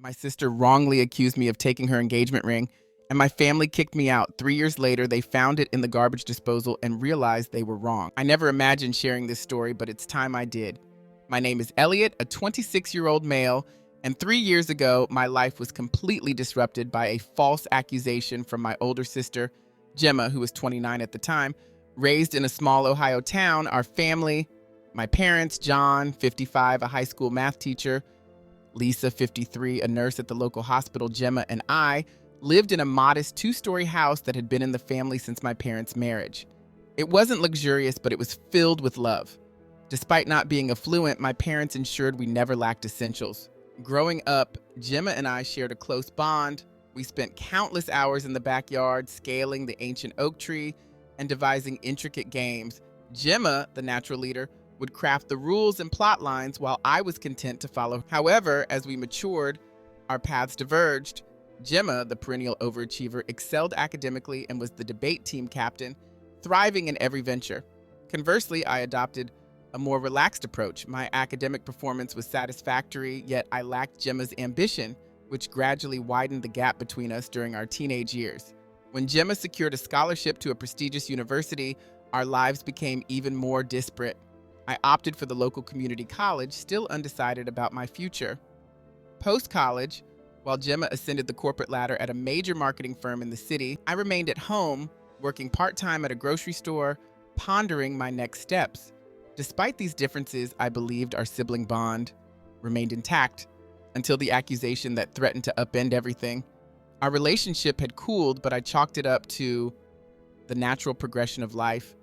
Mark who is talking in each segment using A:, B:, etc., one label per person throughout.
A: My sister wrongly accused me of taking her engagement ring, and my family kicked me out. 3 years later, they found it in the garbage disposal and realized they were wrong. I never imagined sharing this story, but it's time I did. My name is Elliot, a 26-year-old male, and 3 years ago, my life was completely disrupted by a false accusation from my older sister, Gemma, who was 29 at the time. Raised in a small Ohio town, our family, my parents, John, 55, a high school math teacher, Lisa, 53, a nurse at the local hospital, Gemma, and I lived in a modest two-story house that had been in the family since my parents' marriage. It wasn't luxurious, but it was filled with love. Despite not being affluent, my parents ensured we never lacked essentials. Growing up, Gemma and I shared a close bond. We spent countless hours in the backyard, scaling the ancient oak tree and devising intricate games. Gemma, the natural leader, would craft the rules and plot lines while I was content to follow. However, as we matured, our paths diverged. Gemma, the perennial overachiever, excelled academically and was the debate team captain, thriving in every venture. Conversely, I adopted a more relaxed approach. My academic performance was satisfactory, yet I lacked Gemma's ambition, which gradually widened the gap between us during our teenage years. When Gemma secured a scholarship to a prestigious university, our lives became even more disparate. I opted for the local community college, still undecided about my future. Post-college, while Gemma ascended the corporate ladder at a major marketing firm in the city, I remained at home, working part-time at a grocery store, pondering my next steps. Despite these differences, I believed our sibling bond remained intact until the accusation that threatened to upend everything. Our relationship had cooled, but I chalked it up to the natural progression of life.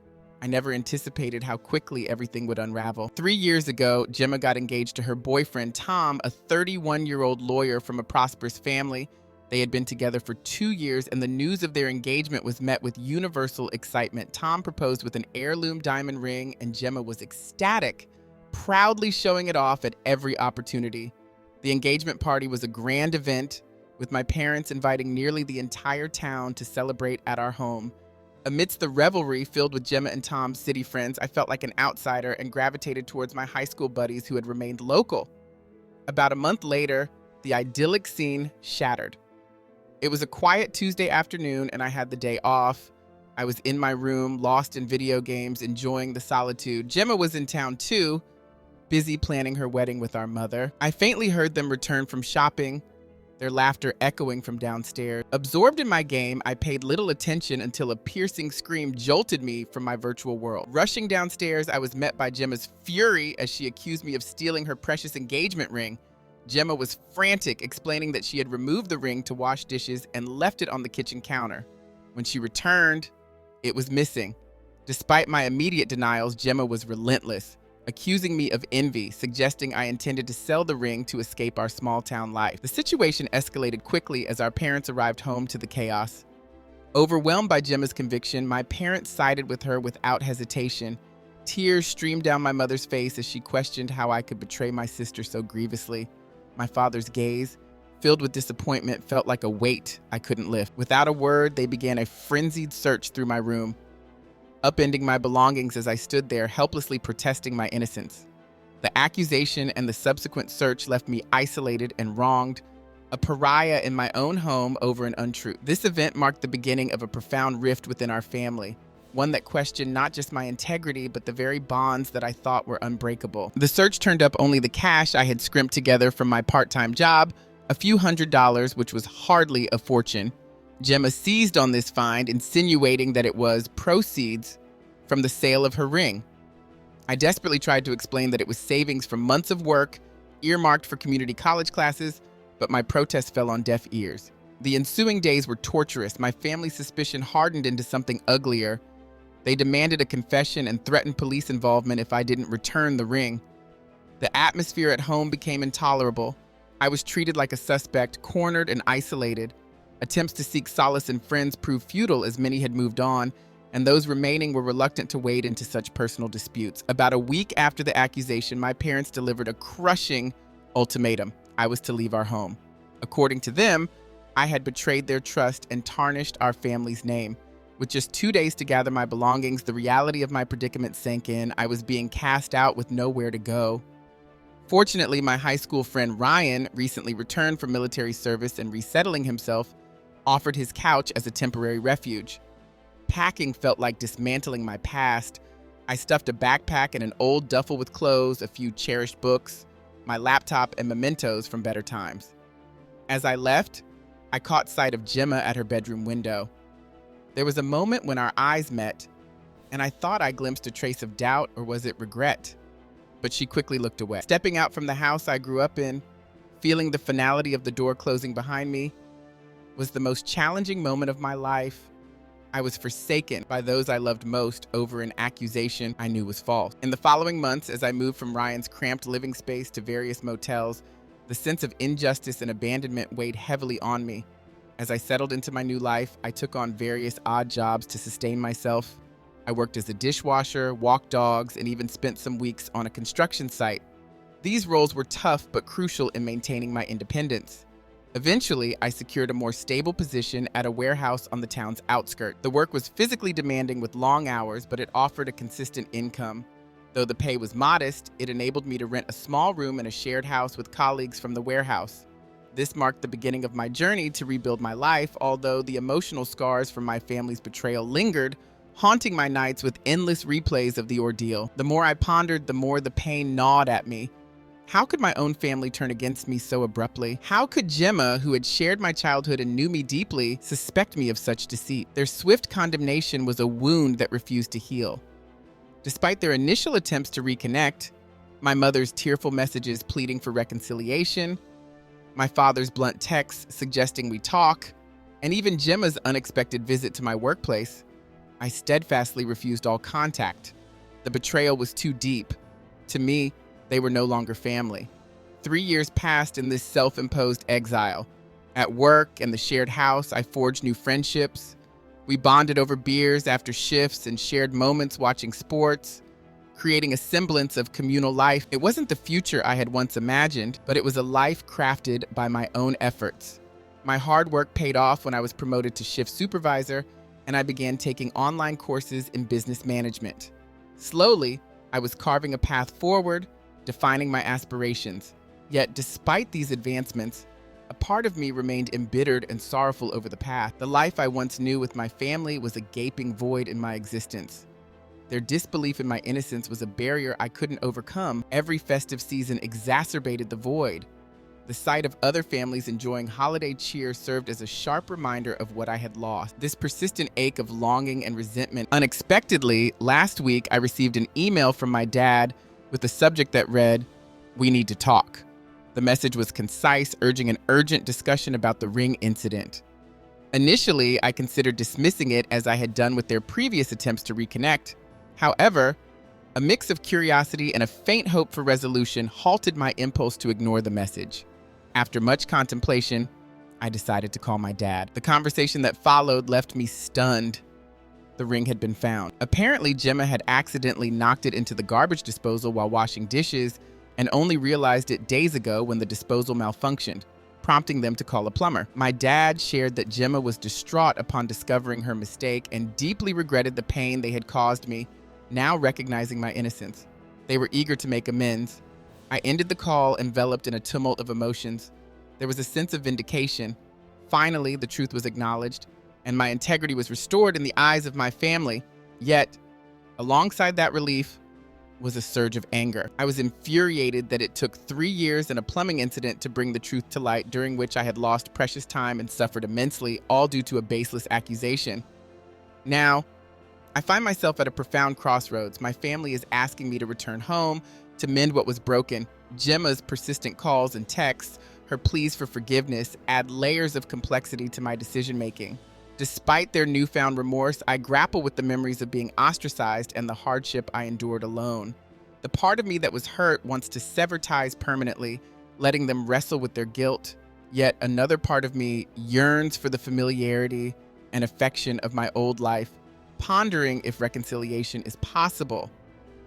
A: I never anticipated how quickly everything would unravel. 3 years ago, Gemma got engaged to her boyfriend, Tom, a 31-year-old lawyer from a prosperous family. They had been together for 2 years, and the news of their engagement was met with universal excitement. Tom proposed with an heirloom diamond ring, and Gemma was ecstatic, proudly showing it off at every opportunity. The engagement party was a grand event, with my parents inviting nearly the entire town to celebrate at our home. Amidst the revelry filled with Gemma and Tom's city friends, I felt like an outsider and gravitated towards my high school buddies who had remained local. About a month later, the idyllic scene shattered. It was a quiet Tuesday afternoon, and I had the day off. I was in my room, lost in video games, enjoying the solitude. Gemma was in town too, busy planning her wedding with our mother. I faintly heard them return from shopping, their laughter echoing from downstairs. Absorbed in my game, I paid little attention until a piercing scream jolted me from my virtual world. Rushing downstairs, I was met by Gemma's fury as she accused me of stealing her precious engagement ring. Gemma was frantic, explaining that she had removed the ring to wash dishes and left it on the kitchen counter. When she returned, it was missing. Despite my immediate denials, Gemma was relentless, accusing me of envy, suggesting I intended to sell the ring to escape our small-town life. The situation escalated quickly as our parents arrived home to the chaos. Overwhelmed by Gemma's conviction, my parents sided with her without hesitation. Tears streamed down my mother's face as she questioned how I could betray my sister so grievously. My father's gaze, filled with disappointment, felt like a weight I couldn't lift. Without a word, they began a frenzied search through my room, upending my belongings as I stood there, helplessly protesting my innocence. The accusation and the subsequent search left me isolated and wronged, a pariah in my own home over an untruth. This event marked the beginning of a profound rift within our family, one that questioned not just my integrity, but the very bonds that I thought were unbreakable. The search turned up only the cash I had scrimped together from my part-time job, a few $100s, which was hardly a fortune. Gemma seized on this find, insinuating that it was proceeds from the sale of her ring. I desperately tried to explain that it was savings from months of work, earmarked for community college classes, but my protest fell on deaf ears. The ensuing days were torturous. My family's suspicion hardened into something uglier. They demanded a confession and threatened police involvement if I didn't return the ring. The atmosphere at home became intolerable. I was treated like a suspect, cornered and isolated. Attempts to seek solace in friends proved futile as many had moved on, and those remaining were reluctant to wade into such personal disputes. About a week after the accusation, my parents delivered a crushing ultimatum. I was to leave our home. According to them, I had betrayed their trust and tarnished our family's name. With just 2 days to gather my belongings, the reality of my predicament sank in. I was being cast out with nowhere to go. Fortunately, my high school friend Ryan, recently returned from military service and resettling himself, offered his couch as a temporary refuge. Packing felt like dismantling my past. I stuffed a backpack and an old duffel with clothes, a few cherished books, my laptop, and mementos from better times. As I left, I caught sight of Gemma at her bedroom window. There was a moment when our eyes met, and I thought I glimpsed a trace of doubt, or was it regret? But she quickly looked away. Stepping out from the house I grew up in, feeling the finality of the door closing behind me, was the most challenging moment of my life. I was forsaken by those I loved most over an accusation I knew was false. In the following months, as I moved from Ryan's cramped living space to various motels, the sense of injustice and abandonment weighed heavily on me. As I settled into my new life, I took on various odd jobs to sustain myself. I worked as a dishwasher, walked dogs, and even spent some weeks on a construction site. These roles were tough but crucial in maintaining my independence. Eventually, I secured a more stable position at a warehouse on the town's outskirts. The work was physically demanding with long hours, but it offered a consistent income. Though the pay was modest, it enabled me to rent a small room in a shared house with colleagues from the warehouse. This marked the beginning of my journey to rebuild my life, although the emotional scars from my family's betrayal lingered, haunting my nights with endless replays of the ordeal. The more I pondered, the more the pain gnawed at me. How could my own family turn against me so abruptly? How could Gemma, who had shared my childhood and knew me deeply, suspect me of such deceit? Their swift condemnation was a wound that refused to heal. Despite their initial attempts to reconnect, my mother's tearful messages pleading for reconciliation, my father's blunt texts suggesting we talk, and even Gemma's unexpected visit to my workplace, I steadfastly refused all contact. The betrayal was too deep. To me, they were no longer family. 3 years passed in this self-imposed exile. At work and the shared house, I forged new friendships. We bonded over beers after shifts and shared moments watching sports, creating a semblance of communal life. It wasn't the future I had once imagined, but it was a life crafted by my own efforts. My hard work paid off when I was promoted to shift supervisor, and I began taking online courses in business management. Slowly, I was carving a path forward, defining my aspirations. Yet, despite these advancements, a part of me remained embittered and sorrowful over the past. The life I once knew with my family was a gaping void in my existence. Their disbelief in my innocence was a barrier I couldn't overcome. Every festive season exacerbated the void. The sight of other families enjoying holiday cheer served as a sharp reminder of what I had lost. This persistent ache of longing and resentment. Unexpectedly, last week I received an email from my dad with a subject that read, "We need to talk." The message was concise, urging an urgent discussion about the ring incident. Initially, I considered dismissing it as I had done with their previous attempts to reconnect. However, a mix of curiosity and a faint hope for resolution halted my impulse to ignore the message. After much contemplation, I decided to call my dad. The conversation that followed left me stunned. The ring had been found. Apparently, Gemma had accidentally knocked it into the garbage disposal while washing dishes and only realized it days ago when the disposal malfunctioned, prompting them to call a plumber. My dad shared that Gemma was distraught upon discovering her mistake and deeply regretted the pain they had caused me, now recognizing my innocence. They were eager to make amends. I ended the call enveloped in a tumult of emotions. There was a sense of vindication. Finally, the truth was acknowledged, and my integrity was restored in the eyes of my family. Yet, alongside that relief was a surge of anger. I was infuriated that it took 3 years and a plumbing incident to bring the truth to light, during which I had lost precious time and suffered immensely, all due to a baseless accusation. Now, I find myself at a profound crossroads. My family is asking me to return home, to mend what was broken. Gemma's persistent calls and texts, her pleas for forgiveness, add layers of complexity to my decision-making. Despite their newfound remorse, I grapple with the memories of being ostracized and the hardship I endured alone. The part of me that was hurt wants to sever ties permanently, letting them wrestle with their guilt. Yet another part of me yearns for the familiarity and affection of my old life, pondering if reconciliation is possible.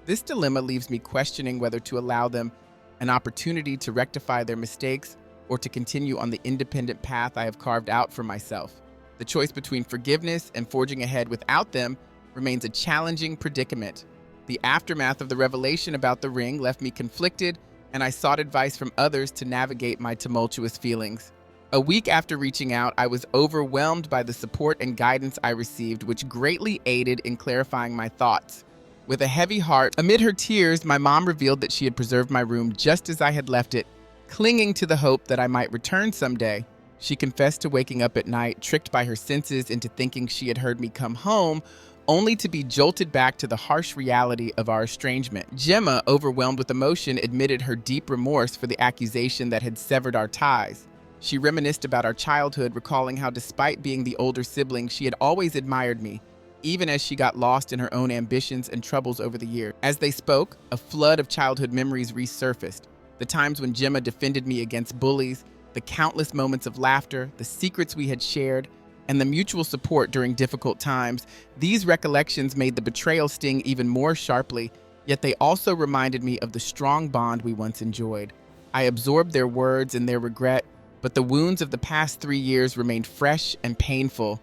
A: This dilemma leaves me questioning whether to allow them an opportunity to rectify their mistakes or to continue on the independent path I have carved out for myself. The choice between forgiveness and forging ahead without them remains a challenging predicament. The aftermath of the revelation about the ring left me conflicted and I sought advice from others to navigate my tumultuous feelings. A week after reaching out, I was overwhelmed by the support and guidance I received, which greatly aided in clarifying my thoughts. With a heavy heart, amid her tears, my mom revealed that she had preserved my room just as I had left it, clinging to the hope that I might return someday. She confessed to waking up at night, tricked by her senses into thinking she had heard me come home, only to be jolted back to the harsh reality of our estrangement. Gemma, overwhelmed with emotion, admitted her deep remorse for the accusation that had severed our ties. She reminisced about our childhood, recalling how despite being the older sibling, she had always admired me, even as she got lost in her own ambitions and troubles over the years. As they spoke, a flood of childhood memories resurfaced. The times when Gemma defended me against bullies, the countless moments of laughter, the secrets we had shared, and the mutual support during difficult times. These recollections made the betrayal sting even more sharply, yet they also reminded me of the strong bond we once enjoyed. I absorbed their words and their regret, but the wounds of the past 3 years remained fresh and painful.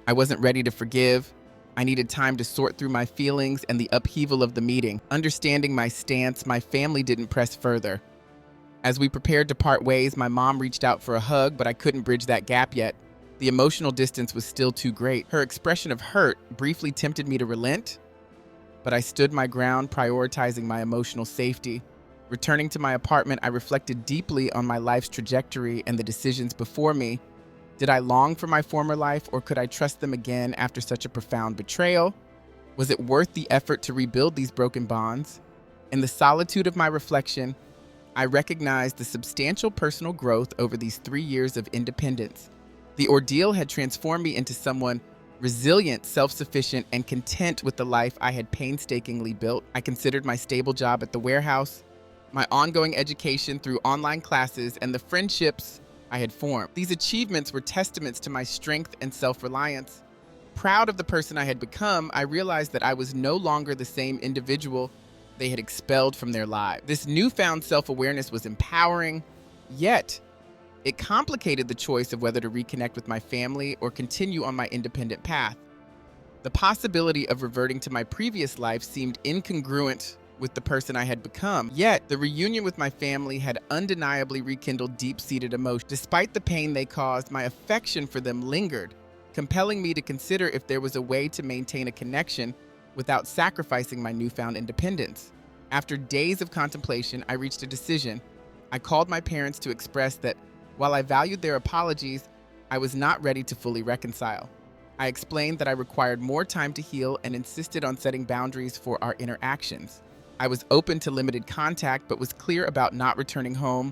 A: I wasn't ready to forgive. I needed time to sort through my feelings and the upheaval of the meeting. Understanding my stance, my family didn't press further. As we prepared to part ways, my mom reached out for a hug, but I couldn't bridge that gap yet. The emotional distance was still too great. Her expression of hurt briefly tempted me to relent, but I stood my ground, prioritizing my emotional safety. Returning to my apartment, I reflected deeply on my life's trajectory and the decisions before me. Did I long for my former life, or could I trust them again after such a profound betrayal? Was it worth the effort to rebuild these broken bonds? In the solitude of my reflection, I recognized the substantial personal growth over these 3 years of independence. The ordeal had transformed me into someone resilient, self-sufficient, and content with the life I had painstakingly built. I considered my stable job at the warehouse, my ongoing education through online classes, and the friendships I had formed. These achievements were testaments to my strength and self-reliance. Proud of the person I had become, I realized that I was no longer the same individual they had expelled from their lives. This newfound self-awareness was empowering, yet it complicated the choice of whether to reconnect with my family or continue on my independent path. The possibility of reverting to my previous life seemed incongruent with the person I had become. Yet, the reunion with my family had undeniably rekindled deep-seated emotion. Despite the pain they caused, my affection for them lingered, compelling me to consider if there was a way to maintain a connection without sacrificing my newfound independence. After days of contemplation, I reached a decision. I called my parents to express that while I valued their apologies, I was not ready to fully reconcile. I explained that I required more time to heal and insisted on setting boundaries for our interactions. I was open to limited contact, but was clear about not returning home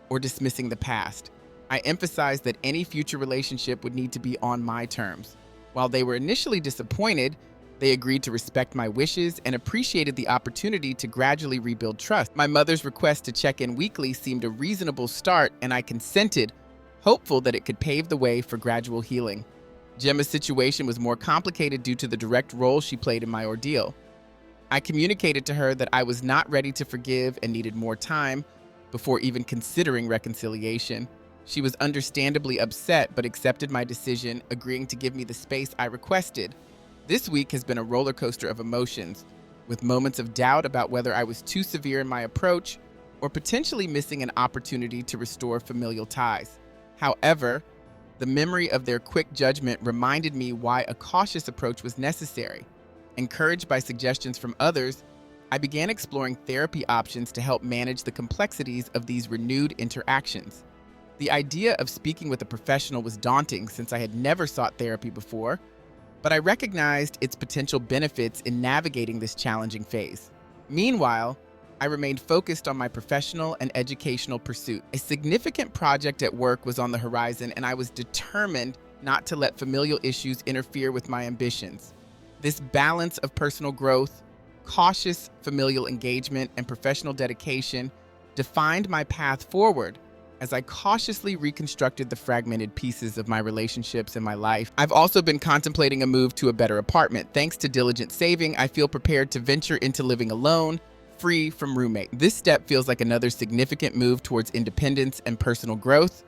A: or dismissing the past. I emphasized that any future relationship would need to be on my terms. While they were initially disappointed, they agreed to respect my wishes and appreciated the opportunity to gradually rebuild trust. My mother's request to check in weekly seemed a reasonable start, and I consented, hopeful that it could pave the way for gradual healing. Gemma's situation was more complicated due to the direct role she played in my ordeal. I communicated to her that I was not ready to forgive and needed more time before even considering reconciliation. She was understandably upset, but accepted my decision, agreeing to give me the space I requested. This week has been a roller coaster of emotions, with moments of doubt about whether I was too severe in my approach or potentially missing an opportunity to restore familial ties. However, the memory of their quick judgment reminded me why a cautious approach was necessary. Encouraged by suggestions from others, I began exploring therapy options to help manage the complexities of these renewed interactions. The idea of speaking with a professional was daunting since I had never sought therapy before, but I recognized its potential benefits in navigating this challenging phase. Meanwhile, I remained focused on my professional and educational pursuit. A significant project at work was on the horizon, and I was determined not to let familial issues interfere with my ambitions. This balance of personal growth, cautious familial engagement, and professional dedication defined my path forward as I cautiously reconstructed the fragmented pieces of my relationships and my life. I've also been contemplating a move to a better apartment. Thanks to diligent saving, I feel prepared to venture into living alone, free from roommate. This step feels like another significant move towards independence and personal growth.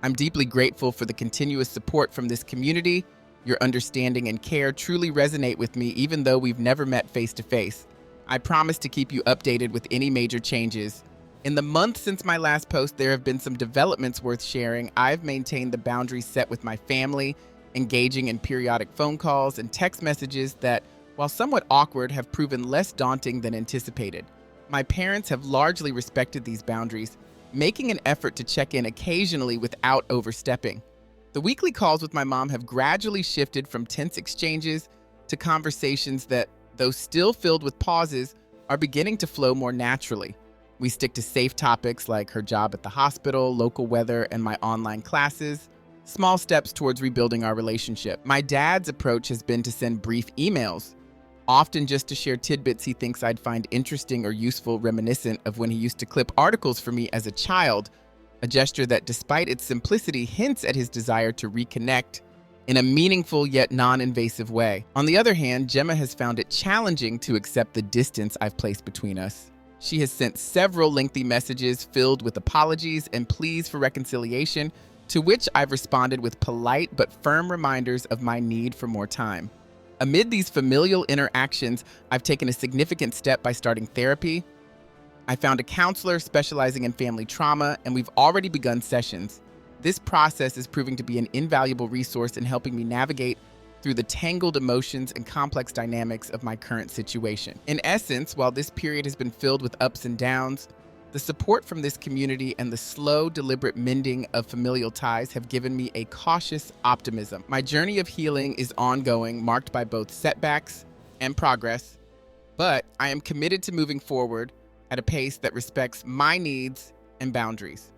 A: I'm deeply grateful for the continuous support from this community. Your understanding and care truly resonate with me, even though we've never met face to face. I promise to keep you updated with any major changes. In the month since my last post, there have been some developments worth sharing. I've maintained the boundaries set with my family, engaging in periodic phone calls and text messages that, while somewhat awkward, have proven less daunting than anticipated. My parents have largely respected these boundaries, making an effort to check in occasionally without overstepping. The weekly calls with my mom have gradually shifted from tense exchanges to conversations that, though still filled with pauses, are beginning to flow more naturally. We stick to safe topics like her job at the hospital, local weather, and my online classes, small steps towards rebuilding our relationship. My dad's approach has been to send brief emails, often just to share tidbits he thinks I'd find interesting or useful, reminiscent of when he used to clip articles for me as a child, a gesture that, despite its simplicity, hints at his desire to reconnect in a meaningful yet non-invasive way. On the other hand, Gemma has found it challenging to accept the distance I've placed between us. She has sent several lengthy messages filled with apologies and pleas for reconciliation, to which I've responded with polite but firm reminders of my need for more time. Amid these familial interactions, I've taken a significant step by starting therapy. I found a counselor specializing in family trauma, and we've already begun sessions. This process is proving to be an invaluable resource in helping me navigate through the tangled emotions and complex dynamics of my current situation. In essence, while this period has been filled with ups and downs, the support from this community and the slow, deliberate mending of familial ties have given me a cautious optimism. My journey of healing is ongoing, marked by both setbacks and progress, but I am committed to moving forward at a pace that respects my needs and boundaries.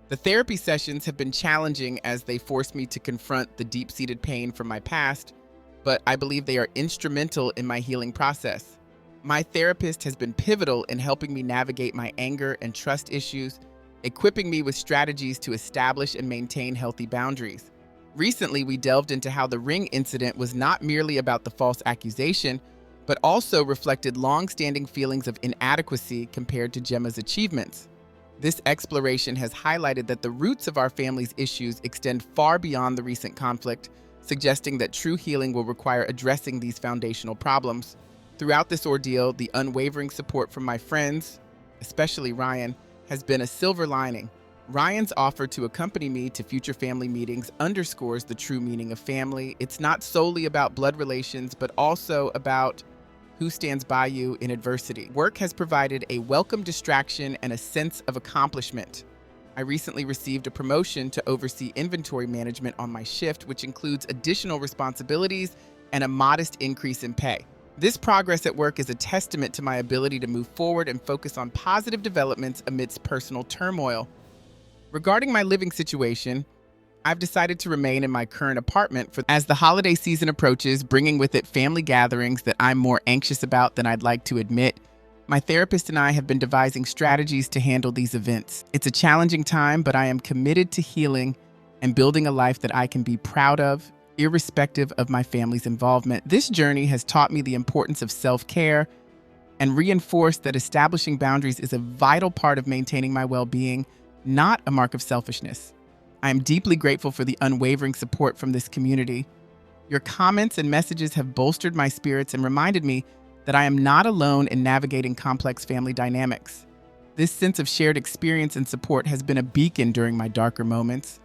A: The therapy sessions have been challenging as they force me to confront the deep-seated pain from my past, but I believe they are instrumental in my healing process. My therapist has been pivotal in helping me navigate my anger and trust issues, equipping me with strategies to establish and maintain healthy boundaries. Recently, we delved into how the ring incident was not merely about the false accusation, but also reflected long-standing feelings of inadequacy compared to Gemma's achievements. This exploration has highlighted that the roots of our family's issues extend far beyond the recent conflict, suggesting that true healing will require addressing these foundational problems. Throughout this ordeal, the unwavering support from my friends, especially Ryan, has been a silver lining. Ryan's offer to accompany me to future family meetings underscores the true meaning of family. It's not solely about blood relations, but also about who stands by you in adversity. Work has provided a welcome distraction and a sense of accomplishment. I recently received a promotion to oversee inventory management on my shift, which includes additional responsibilities and a modest increase in pay. This progress at work is a testament to my ability to move forward and focus on positive developments amidst personal turmoil. Regarding my living situation, I've decided to remain in my current apartment as the holiday season approaches, bringing with it family gatherings that I'm more anxious about than I'd like to admit. My therapist and I have been devising strategies to handle these events. It's a challenging time, but I am committed to healing and building a life that I can be proud of, irrespective of my family's involvement. This journey has taught me the importance of self-care and reinforced that establishing boundaries is a vital part of maintaining my well-being, not a mark of selfishness. I am deeply grateful for the unwavering support from this community. Your comments and messages have bolstered my spirits and reminded me that I am not alone in navigating complex family dynamics. This sense of shared experience and support has been a beacon during my darker moments.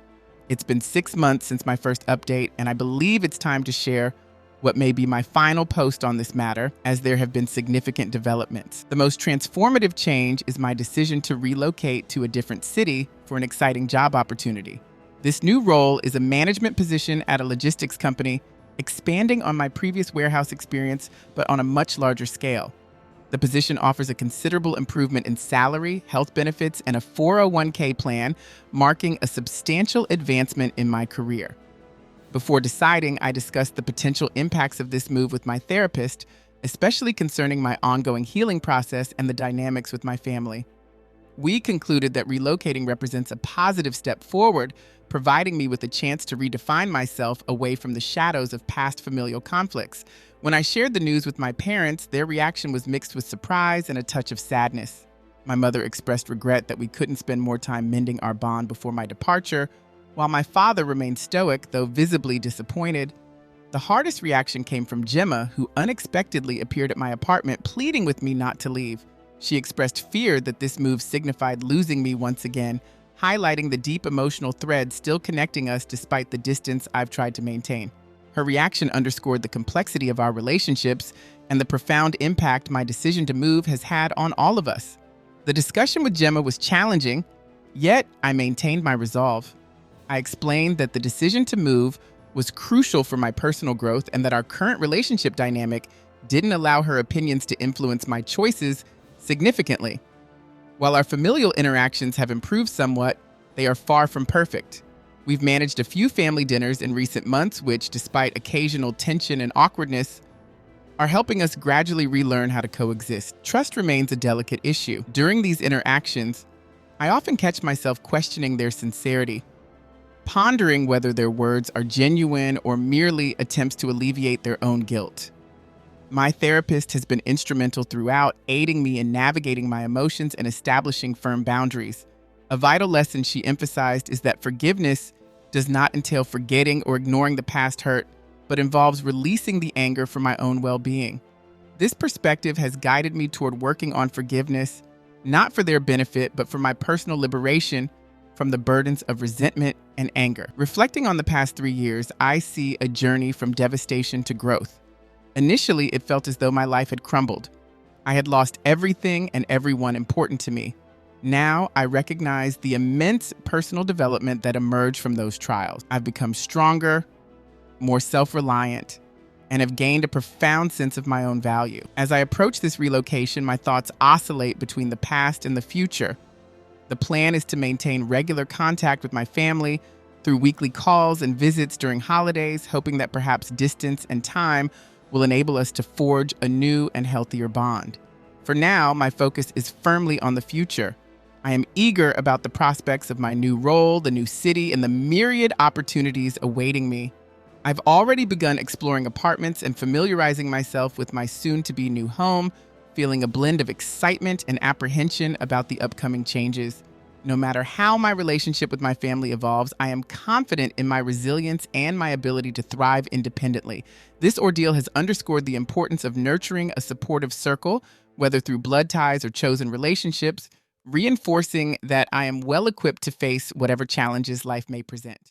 A: It's been 6 months since my first update, and I believe it's time to share what may be my final post on this matter, as there have been significant developments. The most transformative change is my decision to relocate to a different city for an exciting job opportunity. This new role is a management position at a logistics company, expanding on my previous warehouse experience, but on a much larger scale. The position offers a considerable improvement in salary, health benefits, and a 401k plan, marking a substantial advancement in my career. Before deciding, I discussed the potential impacts of this move with my therapist, especially concerning my ongoing healing process and the dynamics with my family. We concluded that relocating represents a positive step forward, providing me with a chance to redefine myself away from the shadows of past familial conflicts. When I shared the news with my parents, their reaction was mixed with surprise and a touch of sadness. My mother expressed regret that we couldn't spend more time mending our bond before my departure, while my father remained stoic, though visibly disappointed. The hardest reaction came from Gemma, who unexpectedly appeared at my apartment pleading with me not to leave. She expressed fear that this move signified losing me once again, highlighting the deep emotional thread still connecting us despite the distance I've tried to maintain. Her reaction underscored the complexity of our relationships and the profound impact my decision to move has had on all of us. The discussion with Gemma was challenging, yet I maintained my resolve. I explained that the decision to move was crucial for my personal growth and that our current relationship dynamic didn't allow her opinions to influence my choices significantly. While our familial interactions have improved somewhat, they are far from perfect. We've managed a few family dinners in recent months, which, despite occasional tension and awkwardness, are helping us gradually relearn how to coexist. Trust remains a delicate issue. During these interactions, I often catch myself questioning their sincerity, pondering whether their words are genuine or merely attempts to alleviate their own guilt. My therapist has been instrumental throughout, aiding me in navigating my emotions and establishing firm boundaries. A vital lesson she emphasized is that forgiveness does not entail forgetting or ignoring the past hurt, but involves releasing the anger for my own well-being. This perspective has guided me toward working on forgiveness, not for their benefit, but for my personal liberation from the burdens of resentment and anger. Reflecting on the past 3 years, I see a journey from devastation to growth. Initially, it felt as though my life had crumbled. I had lost everything and everyone important to me. Now, I recognize the immense personal development that emerged from those trials. I've become stronger, more self-reliant, and have gained a profound sense of my own value. As I approach this relocation, my thoughts oscillate between the past and the future. The plan is to maintain regular contact with my family through weekly calls and visits during holidays, hoping that perhaps distance and time will enable us to forge a new and healthier bond. For now, my focus is firmly on the future. I am eager about the prospects of my new role, the new city, and the myriad opportunities awaiting me. I've already begun exploring apartments and familiarizing myself with my soon-to-be new home, feeling a blend of excitement and apprehension about the upcoming changes. No matter how my relationship with my family evolves, I am confident in my resilience and my ability to thrive independently. This ordeal has underscored the importance of nurturing a supportive circle, whether through blood ties or chosen relationships, reinforcing that I am well equipped to face whatever challenges life may present.